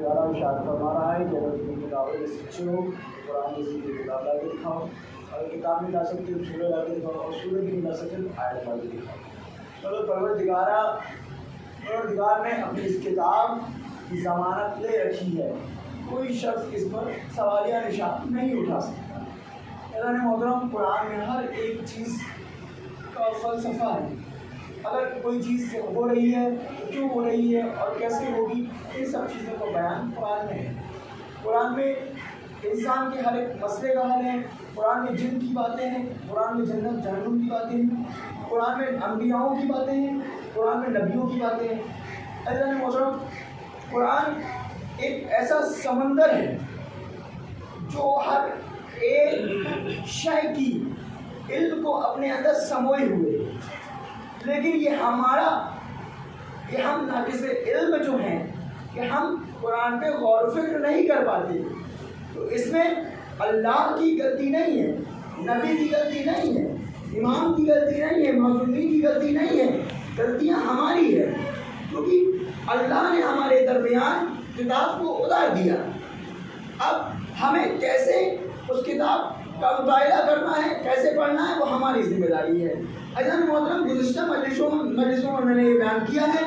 تعالیٰ ارشاد فرما رہا ہے کہ اگر تم کتابوں سے سچے ہو قرآن کی سیدھی کتاب لا کے دکھاؤ، اگر کتاب نہیں لا سکتے تو سورہ لا کے دکھاؤ، اور سورہ بھی نہیں لا سکتے تو آیت لا کے دکھاؤ۔ مطلب پروردگار نے اپنی اس کتاب کی ضمانت لے رکھی ہے، کوئی شخص اس پر سوالیہ نشان نہیں اٹھا سکتا۔ اعزاز محترم، قرآن میں ہر ایک چیز کا فلسفہ ہے۔ اگر کوئی چیز ہو رہی ہے تو کیوں ہو رہی ہے اور کیسے ہوگی، ان سب چیزوں کا بیان قرآن میں ہے۔ قرآن میں انسان کے ہر ایک مسئلے کا حل ہے، قرآن میں جن کی باتیں ہیں، قرآن میں جنت جہنم کی باتیں ہیں، قرآن میں انبیاؤں کی باتیں ہیں، قرآن میں نبیوں کی باتیں ہیں۔ اعزاز محترم، قرآن ایک ایسا سمندر ہے جو ہر ایک شے کی علم کو اپنے اندر سموئے ہوئے، لیکن ہم ناقص علم جو ہیں کہ ہم قرآن پہ غور و فکر نہیں کر پاتے۔ تو اس میں اللہ کی غلطی نہیں ہے، نبی کی غلطی نہیں ہے، امام کی غلطی نہیں ہے، معصومین کی غلطی نہیں ہے، غلطیاں ہماری ہے، کیونکہ اللہ نے ہمارے درمیان کتاب کو اتار دیا۔ اب ہمیں کیسے اس کتاب کا مطالعہ کرنا ہے، کیسے پڑھنا ہے، وہ ہماری ذمہ داری ہے۔ اعزاز محترم، گزشتہ مجلسوں میں میں نے یہ بیان کیا ہے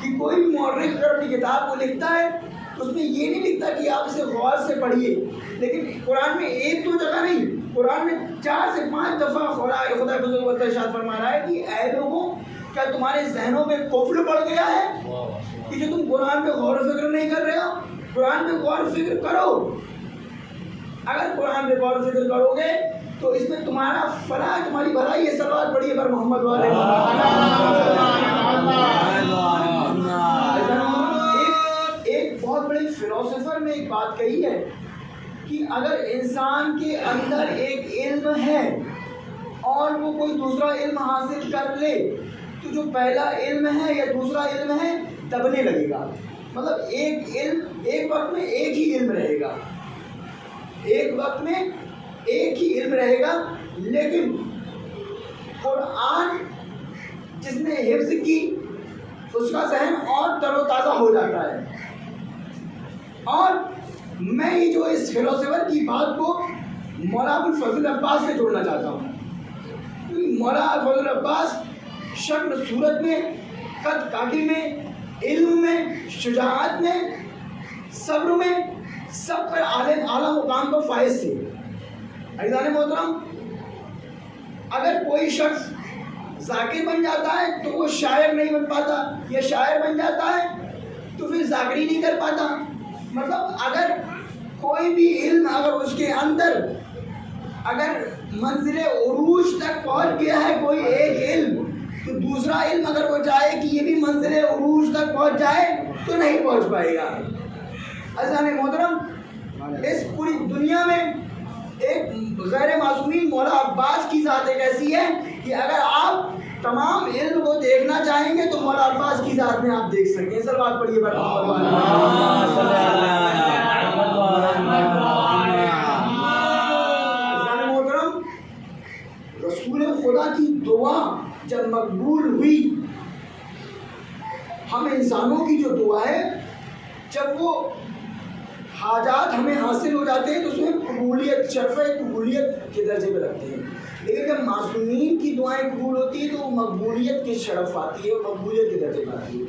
کہ کوئی بھی مورخ اگر اپنی کتاب کو لکھتا ہے تو اس میں یہ نہیں لکھتا کہ آپ اسے غور سے پڑھیے، لیکن قرآن میں ایک دو جگہ نہیں، قرآن میں 4 سے 5 دفعہ خدا بزرگ ارشاد فرما رہا ہے کہ اے لوگوں، کیا تمہارے ذہنوں میں کفر پڑ گیا ہے کہ جو تم قرآن پہ غور و فکر نہیں کر رہے ہو؟ قرآن پہ غور و فکر کرو۔ اگر قرآن پہ غور و فکر کرو گے تو اس میں تمہارا فلاح، تمہاری بھلائی ہے۔ صلوات پڑھیے پر محمد والے۔ ایک بہت بڑے فلاسفر نے ایک بات کہی ہے کہ اگر انسان کے اندر ایک علم ہے اور وہ کوئی دوسرا علم حاصل کر لے تو جو پہلا علم ہے یا دوسرا علم ہے دبنے لگے گا۔ مطلب ایک علم ایک وقت میں ایک ہی علم رہے گا، ایک وقت میں ایک ہی علم رہے گا، لیکن قرآن جس نے حفظ کی اس کا ذہن اور تر و تازہ ہو جاتا ہے۔ اور میں یہ جو اس فلاسفر کی بات کو مولانا ابوالفضل عباس سے جوڑنا چاہتا ہوں، کیونکہ مولانا ابوالفضل عباس شکل صورت میں، قد کاٹی میں، علم میں، شجاعت میں، صبر میں، سب پر اعلیٰ مقام پر فائز تھے۔ عزیزان محترم، اگر کوئی شخص ذاکر بن جاتا ہے تو وہ شاعر نہیں بن پاتا، یا شاعر بن جاتا ہے تو پھر ذاکری نہیں کر پاتا۔ مطلب اگر کوئی بھی علم اگر اس کے اندر اگر منزل عروج تک پہنچ گیا ہے کوئی ایک علم، تو دوسرا علم اگر وہ چاہے کہ یہ بھی منزل عروج تک پہنچ جائے تو نہیں پہنچ پائے گا۔ عزیزان محترم، اس پوری دنیا میں ایک غیر معصومین مولا عباس کی ذات ایک ایسی ہے کہ اگر آپ تمام علم کو دیکھنا چاہیں گے تو مولا عباس کی ذات میں آپ دیکھ سکیں۔ صلوات پڑھیے پر محترم، رسول خدا کی دعا جب مقبول ہوئی، ہم انسانوں کی جو دعا ہے جب وہ حاجات ہمیں حاصل ہو جاتے ہیں تو اس میں قبولیت، شرف قبولیت کے درجے پہ رکھتے ہیں، لیکن جب معصومین کی دعائیں قبول ہوتی ہیں تو وہ مقبولیت کے شرف آتی ہے، مقبولیت کے درجے پہ آتی ہے۔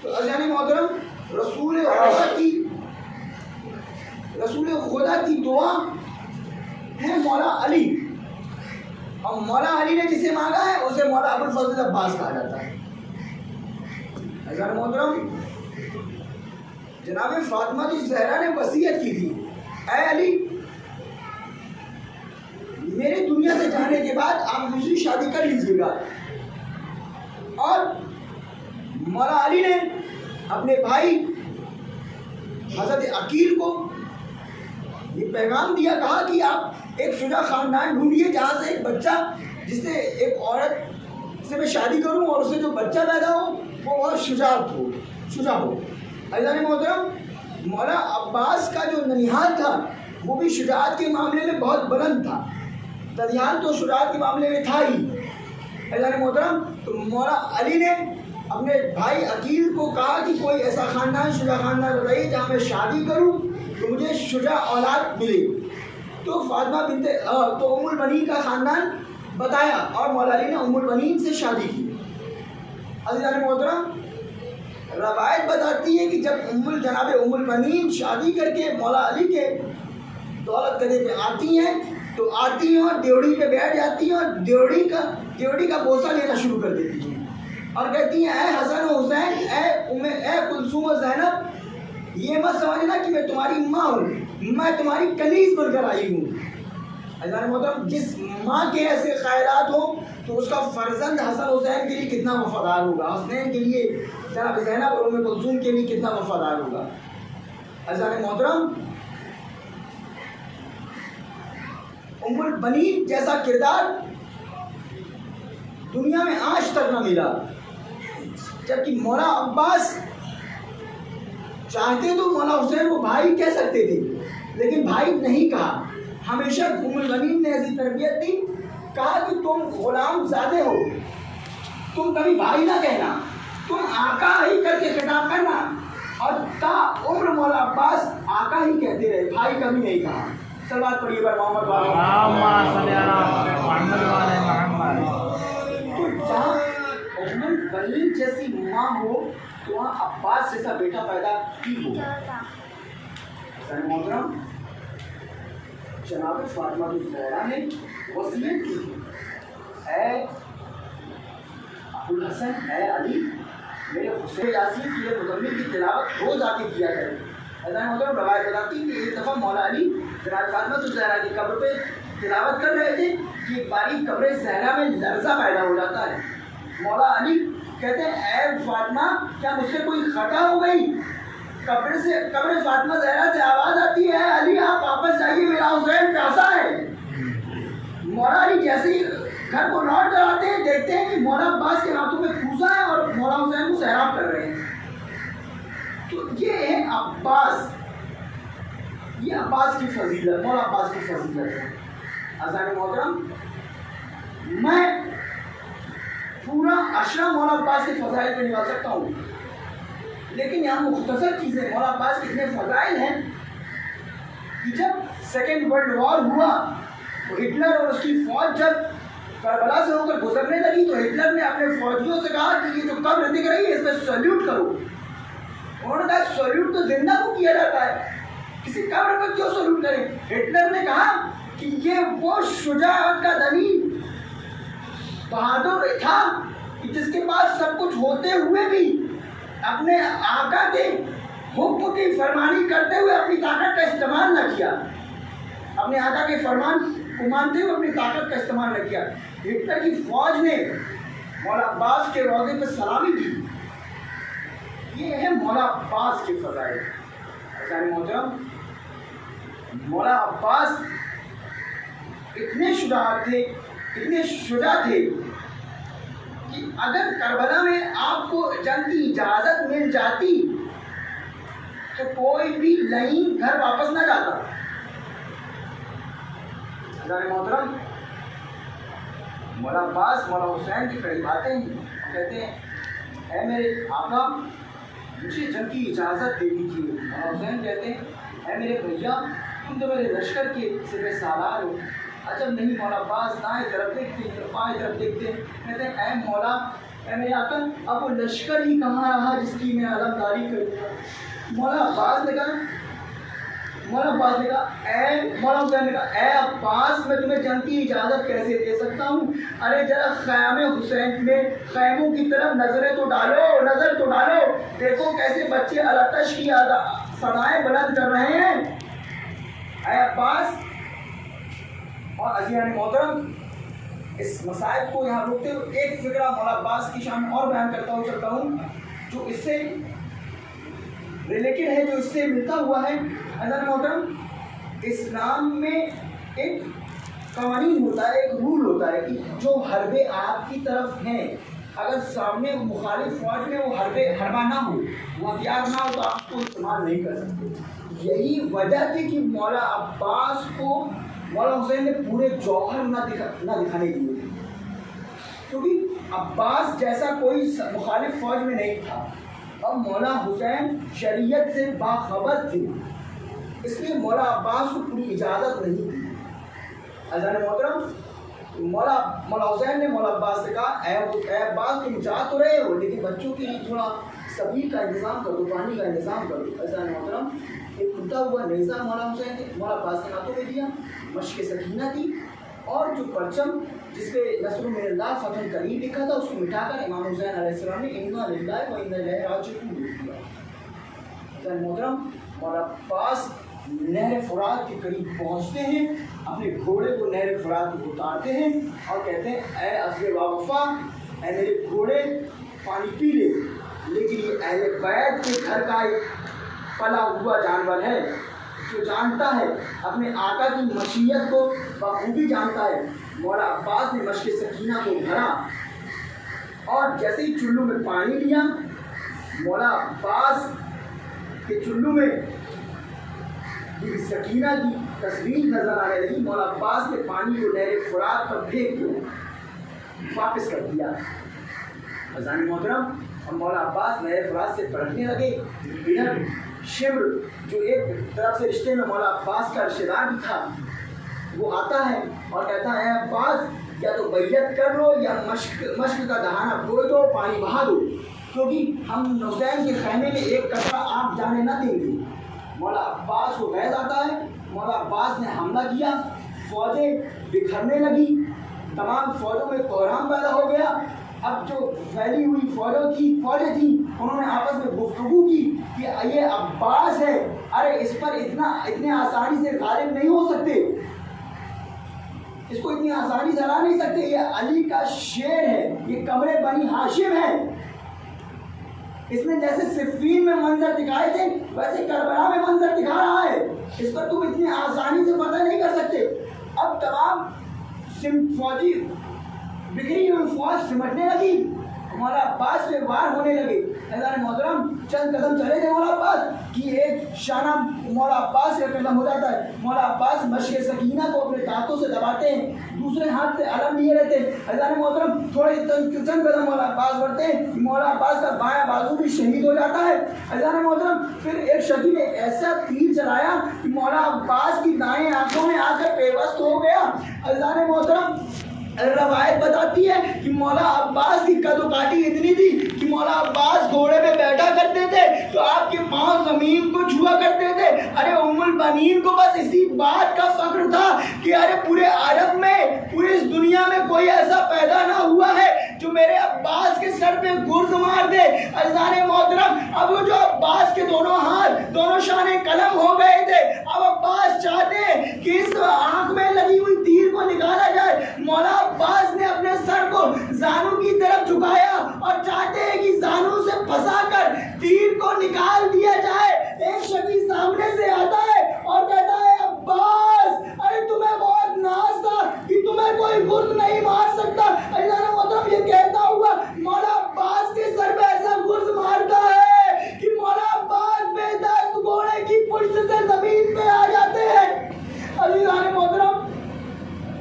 تو عزیزان محترم، رسول خدا کی دعا ہے مولا علی، اور مولا علی نے جسے مانگا ہے اسے مولا ابوالفضل عباس کہا جاتا ہے۔ عزیزان محترم، جناب فاطمہ الزہرا نے وصیت کی تھی، اے علی، میرے دنیا سے جانے کے بعد آپ دوسری شادی کر لیجیے گا۔ اور مولا علی نے اپنے بھائی حضرت عقیل کو یہ پیغام دیا، کہا کہ آپ ایک شجاع خاندان ڈھونڈیے جہاں سے ایک بچہ، جس سے ایک عورت سے میں شادی کروں اور اسے جو بچہ پیدا ہو وہ بہت شجاع ہو۔ عزیزان محترم، مولا عباس کا جو ننیحال تھا وہ بھی شجاعت کے معاملے میں بہت بلند تھا، ددیال تو شجاعت کے معاملے میں تھا ہی۔ عزیزان محترم، تو مولا علی نے اپنے بھائی عقیل کو کہا کہ کوئی ایسا خاندان شجاع خاندان بتائیے جہاں میں شادی کروں تو مجھے شجاع اولاد ملے. تو فاطمہ بنت تو ام البنین کا خاندان بتایا اور مولا علی نے ام البنین سے شادی کی. عزیزان محترم روایت بتاتی ہے کہ جب جناب ام البنین شادی کر کے مولا علی کے دولت قدے پہ آتی ہیں تو آتی ہیں اور دیوڑی پہ بیٹھ جاتی ہیں اور دیوڑی کا بوسہ لینا شروع کر دیتی ہیں اور کہتی ہیں اے حسن و حسین، اے کلثوم و زینب، یہ مت سمجھنا کہ میں تمہاری ماں ہوں، میں تمہاری کنیز بن کر آئی ہوں. عزیزان محترم جس ماں کے ایسے خیالات ہوں تو اس کا فرزند حسن حسین کے لیے کتنا وفادار ہوگا، حسنین کے لیے جناب زینب اور ام کلثوم کے لیے کتنا وفادار ہوگا. عزیزان محترم ام البنین جیسا کردار دنیا میں آج تک نہ ملا. جبکہ مولا عباس چاہتے تو مولا حسین کو بھائی کہہ سکتے تھے لیکن بھائی نہیں کہا. ہمیشہ ام البنین نے ایسی تربیت دی، کہا کہ تم غلام زادے ہو، تم کبھی بھائی نہ کہنا، تم آقا ہی کر کے خطاب کرنا. اور تا عمر مولا عباس آقا ہی کہتے رہے، بھائی کبھی نہیں کہا. صلوات پڑھیے پر محمد تو جہاں ام البنین جیسی ماں ہو تو وہاں عباس جیسا بیٹا پیدا کی ہو. محترم جناب فاطمہ الزہرا نے وصیت کی، اے ابو الحسن، اے علی، میرے حسین یاسین سورہ مزمل کی تلاوت روز آ کے کیا کرے. محترم روایت بتاتی کہ ایک دفعہ مولا علی جناب فاطمہ الزہرا کی قبر پہ تلاوت کر رہے تھے کہ ایک باری قبر زہرا میں لرزہ پیدا ہو جاتا ہے. مولا علی کہتے ہیں اے فاطمہ، کیا مجھ سے کوئی خطا ہو گئی؟ قبر فاطمہ زہرا سے آواز آتی ہے اے علی آپ واپس جائیے، میرا حسین پیاسا ہے. مولا علی جیسے ہی گھر کو لوٹ کر آتے ہیں دیکھتے ہیں کہ مولا عباس کے ہاتھوں میں کوزہ ہے اور مولا حسین کو سیراب کر رہے ہیں. تو یہ ہے عباس، یہ عباس کی فضیلت، مولا عباس کی فضیلت ہے. عزیزان محترم میں پورا اشرا مولا عباس کے فضائل پہ نکال سکتا ہوں لیکن یہاں مختصر چیزیں. مولا عباس کے اتنے فضائل ہیں کہ جب سیکنڈ ورلڈ وار ہوا تو ہٹلر اور اس کی فوج جب کربلا سے ہو کر گزرنے لگی تو ہٹلر نے اپنے فوجیوں سے کہا کہ یہ جو قبر دکھ رہی ہے اس پہ سیلیوٹ کرو. انہوں نے کہا سیلیوٹ تو زندہ کو کیا جاتا ہے، کسی قبر پر کیوں سیلیوٹ کریں؟ ہٹلر نے کہا کہ یہ وہ شجاعت کا دلیل بہادر تھا کہ جس کے پاس سب کچھ ہوتے ہوئے بھی اپنے آقا کے حکم کی فرمانی کرتے ہوئے اپنی طاقت کا استعمال نہ کیا، اپنے آقا کے فرمان کو مانتے ہوئے اپنی طاقت کا استعمال نہ کیا. ہٹلر کی فوج نے مولا عباس کے روضے پہ سلامی کی. یہ ہے مولا عباس کے فضائل. عزیزان محترم مولا عباس اتنے شجاع تھے کہ اگر کربلا میں آپ کو جنگ کی اجازت مل جاتی تو کوئی بھی لئیم گھر واپس نہ جاتا. عزیزان محترم مولا عباس مولا حسین کے قریب آتے ہیں، کہتے ہیں اے میرے آقا مجھے جنگ کی اجازت دے دیجیے. مولا حسین کہتے ہیں اے میرے بھیا تم تو میرے لشکر کے سپہ سالار ہو. عجب نہیں مولا عباس دائیں طرف دیکھتے ہیں بائیں طرف دیکھتے ہیں، کہتے ہیں اے مولا اے میرے آقا اب وہ لشکر ہی کہاں رہا جس کی میں علمداری کروں. مولا عباس نے کہا مولا حسین نے کہا اے عباس میں تمہیں جنگ کی اجازت کیسے دے سکتا ہوں؟ ارے ذرا خیام حسین میں خیموں کی طرف نظر تو ڈالو، دیکھو کیسے بچے التش کی صدائیں بلند کر رہے ہیں. اے عباس اور عزیزان محترم اس مسائل کو یہاں روکتے ہوئے ایک فکرہ مولا عباس کی شان اور بیان کرتا چلتا ہوں جو اس سے ریلیٹڈ ہے، جو اس سے ملتا ہوا ہے. عزیزان محترم اسلام میں ایک قوانین ہوتا ہے، ایک رول ہوتا ہے کہ جو حربے آپ کی طرف ہیں اگر سامنے مخالف فوج میں وہ حربہ نہ ہو، وہ ہتھیار نہ ہو تو آپ کو استعمال نہیں کر سکتے. یہی وجہ تھی کہ مولا عباس کو مولا حسین نے پورے جوہر نہ دکھانے دیے تھے، کیونکہ عباس جیسا کوئی مخالف فوج میں نہیں تھا اور مولا حسین شریعت سے باخبر تھے، اس لیے مولا عباس کو پوری اجازت نہیں تھی۔ اذان محترم، مولا حسین نے مولا عباس سے کہا اے عباس تم جا تو رہے ہو لیکن بچوں کے لیے تھوڑا سبیل کا انتظام کر دو، پانی کا انتظام کر دو۔ اذان محترم، ایک ٹوٹا ہوا نیزہ مولا حسین نے مولا عباس کے ہاتھوں میں دیا، مشق سکینہ تھی، اور جو پرچم جس پہ نصر من اللہ فتح قریب لکھا تھا اس کو مٹا کر امام حسین علیہ السلام نے انا للہ و انا الیہ راجعون لکھ دیا۔ اذان محترم، مولا عباس نہر فرات کے قریب پہنچتے ہیں، اپنے گھوڑے کو نہر فرات کو اتارتے ہیں اور کہتے ہیں اے اصل واقفہ، اے میرے گھوڑے پانی پی لے، لیکن یہ اہل بیت کے گھر کا ایک پلا ہوا جانور ہے جو جانتا ہے اپنے آقا کی مشیت کو بخوبی جانتا ہے۔ مولا عباس نے مشق سکینہ کو بھرا اور جیسے ہی چلو میں پانی لیا، مولا عباس کے چلو میں سکینہ کی تصویر نظر آنے لگی۔ مولا عباس نے پانی کو نہر فرات پر پھینک کر واپس کر دیا۔ اذان محترم، اور مولا عباس نہر فرات سے بڑھنے لگے۔ ادھر شمر جو ایک طرف سے رشتے میں مولا عباس کا رشتہ دار بھی تھا، وہ آتا ہے اور کہتا ہے اے عباس یا تو بیعت کر لو یا مشق کا دہانہ بوئے دو، پانی بہا دو، کیونکہ ہم حسین کے خیمے میں ایک قطرہ آپ جانے نہ دیں گے۔ مولا عباس کو غیظ آتا ہے، مولا عباس نے حملہ کیا، فوجیں بکھرنے لگی، تمام فوجوں میں کوہرام پیدا ہو گیا۔ اب جو پھیلی ہوئی فوجیں تھیں انہوں نے آپس میں گفتگو کی کہ یہ عباس ہے، ارے اس پر اتنے آسانی سے غالب نہیں ہو سکتے، اس کو اتنی آسانی سے ہرا نہیں سکتے، یہ علی کا شیر ہے، یہ قمر بنی ہاشم ہے، اس نے جیسے صفین میں منظر دکھائے تھے ویسے کربلا میں منظر دکھا رہا ہے، اس پر تم اتنی آسانی سے فتح نہیں کر سکتے۔ اب تمام فوجی بکھری ہوئی فوج سمٹنے لگی، مولا عباس پہ وار ہونے لگے۔ اذان محترم، چند قدم چلے تھے مولا عباس کی ایک شانہ مولا عباس کا قدم ہو جاتا ہے۔ مولا عباس مشق سکینہ کو اپنے دانتوں سے دباتے ہیں، دوسرے ہاتھ سے علم لیے رہتے ہیں۔ اذان محترم، تھوڑے چند قدم مولا عباس بڑھتے ہیں، مولا عباس کا بایاں بازو بھی شہید ہو جاتا ہے۔ اذان محترم، پھر ایک شخص نے ایسا تیر چلایا کہ مولا عباس کی دائیں آنکھوں میں آ کر پیوست ہو گیا۔ اذان محترم، روایت بتاتی ہے کہ مولا عباس کی قد و کاٹی اتنی تھی کہ مولا عباس گھوڑے پہ بیٹھا کرتے تھے تو آپ کے پاؤں زمین کو چھوا کرتے تھے۔ ارے ام البنین کو بس اسی بات کا فخر تھا کہ ارے پورے عرب میں، پورے اس دنیا میں کوئی ایسا پیدا نہ ہوا ہے جو میرے عباس کے سر پہ گرز مار دے۔ عزیزان محترم، اب وہ جو عباس کے دونوں ہاتھ، دونوں شانے قلم ہو گئے تھے، اب عباس چاہتے ہیں کہ اس آنکھ میں لگی ہوئی تیر کو نکالا جائے۔ مولا عباس نے اپنے سر کو زانو کی طرف جھکایا اور چاہتے ہیں کہ زانو سے پھنسا کر تیر کو نکال دیا جائے۔ ایک شخص سامنے سے آتا ہے اور کہتا ہے عباس، ارے تمہیں بہت ناز تھا کہ تمہیں کوئی گرز نہیں مار سکتا۔ اللہ محترم، یہ کہتا ہوا مولا عباس کے سر پہ ایسا گرز مارتا ہے کہ مولا عباس بے دست گھوڑے کی پشت سے زمین پہ آ جاتے ہیں۔ عزیزان محترم،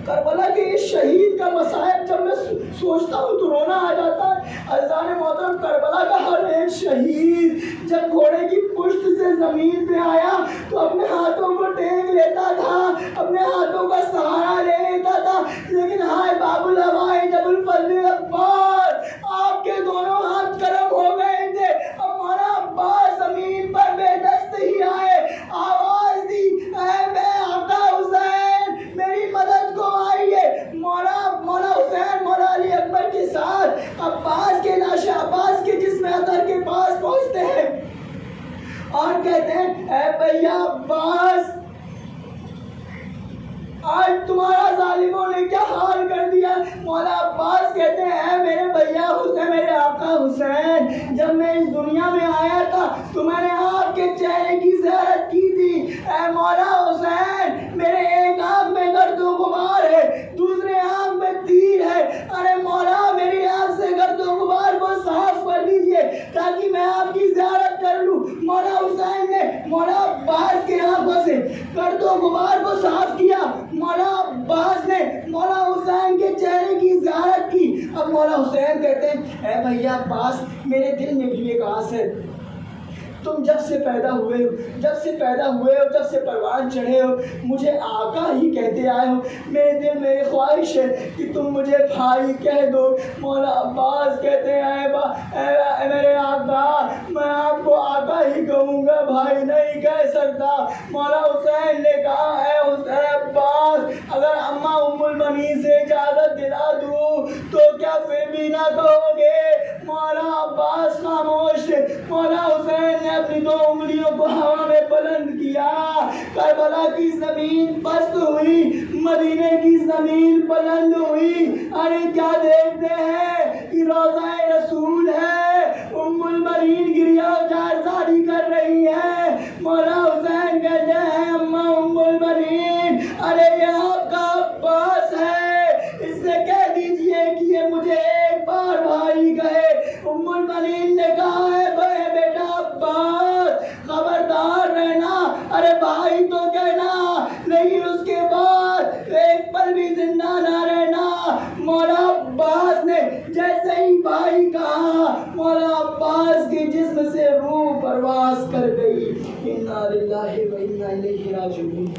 کربلا کے اس شہید کا مصائب جب میں سوچتا ہوں تو رونا آ جاتا ہے۔ عزیزان محترم، کربلا کا ہر ایک شہید جب گھوڑے کی پشت سے زمین پہ آیا تو اپنے ہاتھوں کو ٹیک لیتا تھا، اپنے ہاتھوں کا سہارا لے لیتا تھا، لیکن ہائے باب الہوائے جب الفضل عباس، آپ کے دونوں ہاتھ قلم ہو گئے تھے۔ اب مولا عباس زمین پر بے دست ہی آئے، آواز دی اے میں آقا حسین میری مدد کو آئیے۔ مولا حسین مولا علی اکبر کے ساتھ عباس کے لاش عباس کے جسم اطہر کے پاس پہنچتے ہیں اور کہتے ہیں اے بھیا عباس، آج تمہارا ظالموں نے کیا حال کر دیا۔ مولا عباس کہتے ہیں اے میرے بھیا حسین، میرے آقا حسین، جب میں اس دنیا میں آیا تھا تو میں نے آپ کے چہرے کی زیارت کی تھی۔ اے مولا حسین، میرے ایک آنکھ میں گرد و غبار ہے، دوسرے آنکھ میں تیر ہے، ارے مولا میری آنکھ سے گرد و غبار کو صاف کر دیجئے تاکہ میں آپ کی زیارت کر لوں۔ مولا حسین نے مولا عباس کے آنکھوں سے گرد و غبار کو صاف کیا۔ مولا عباس نے مولا حسین کے چہرے کی زیارت کی۔ اب مولا حسین کہتے ہیں اے بھیا عباس میرے دل میں بھی ایک آس ہے، تم جب سے پیدا ہوئے ہو جب سے پروان چڑھے ہو مجھے آقا ہی کہتے آئے ہو، میرے دل میں ایک خواہش ہے کہ تم مجھے بھائی کہہ دو۔ مولا عباس کہتے ہیں اے میرے آقا میں آپ کو آقا ہی کہوں گا، بھائی نہیں کہہ سکتا۔ مولا حسین نے کہا اے حسین عباس اگر اماں ام المنین سے اجازت دلا دوں تو کیا پھر بھی نہ کہو گے؟ مولا عباس خاموش تھے۔ مولا حسین نے اپنی 2 انگلیوں کو ہوا میں بلند کیا، کربلا کی زمین پست ہوئی، مدینے کی زمین بلند ہوئی۔ ارے کیا دیکھتے ہیں کہ روضہ رسول ہے، ام المنین گریہ زاری کر رہی ہے۔ مولا حسین کہتے ہیں اماں ام المنین ارے یہ آپ کا عباس ہے، اس سے کہہ دیجئے کہ یہ مجھے ایک بار بھائی کہے۔ ام المنین نے کہا ہے بیٹا عباس خبردار رہنا، ارے بھائی تو کہنا لیکن اس کے بعد ایک پل بھی زندہ نہ رہنا۔ مولا عباس نے جیسے ہی بھائی کہا مولا عباس کے جسم سے روح پرواز کر گئی۔ انا للہ و انا الیہ راجعون۔